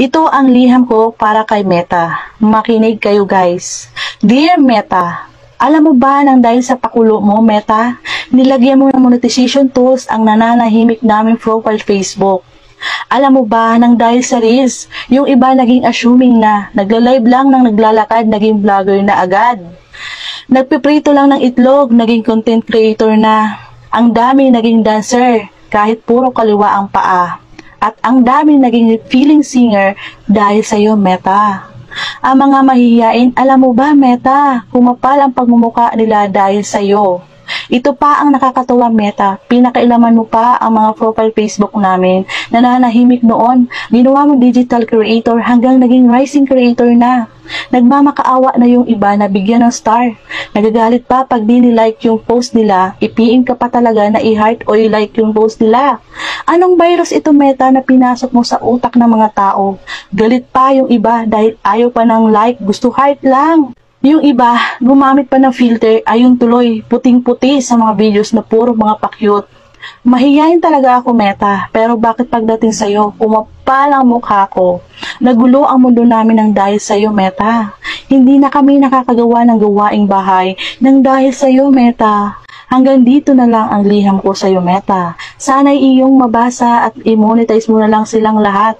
Ito ang liham ko para kay Meta. Makinig kayo guys. Dear Meta, alam mo ba nang dahil sa pakulo mo, Meta, nilagyan mo ng monetization tools ang nananahimik naming profile Facebook. Alam mo ba nang dahil sa Reels, yung iba naging assuming na nagla-live lang nang naglalakad, naging vlogger na agad. Nagpiprito lang ng itlog, naging content creator na. Ang dami naging dancer, kahit puro kaliwa ang paa. At ang dami naging feeling singer dahil sa iyo, Meta. Ang mga mahihiyain, alam mo ba, Meta, kumapal ang pagmumuka nila dahil sa iyo. Ito pa ang nakakatuwa, Meta. Pinakailaman mo pa ang mga profile Facebook namin. Nananahimik noon. Ginawa mo digital creator hanggang naging rising creator na. Nagmamakaawa na yung iba na bigyan ng star. Nagagalit pa pag di ni-like yung post nila. Ipiin ka pa talaga na i-heart o i-like yung post nila. Anong virus ito, Meta, na pinasok mo sa utak ng mga tao? Galit pa yung iba dahil ayaw pa ng like, gusto heart lang. Yung iba, gumamit pa ng filter, ayun tuloy, puting-puti sa mga videos na puro mga pa-cute. Mahihayin talaga ako, Meta, pero bakit pagdating sa'yo, umapal ang mukha ko? Nagulo ang mundo namin ng dahil sa'yo, Meta. Hindi na kami nakakagawa ng gawaing bahay ng dahil sa'yo, Meta. Hanggang dito na lang ang liham ko sa'yo, Meta. Sana'y iyong mabasa at i-monetize mo na lang silang lahat.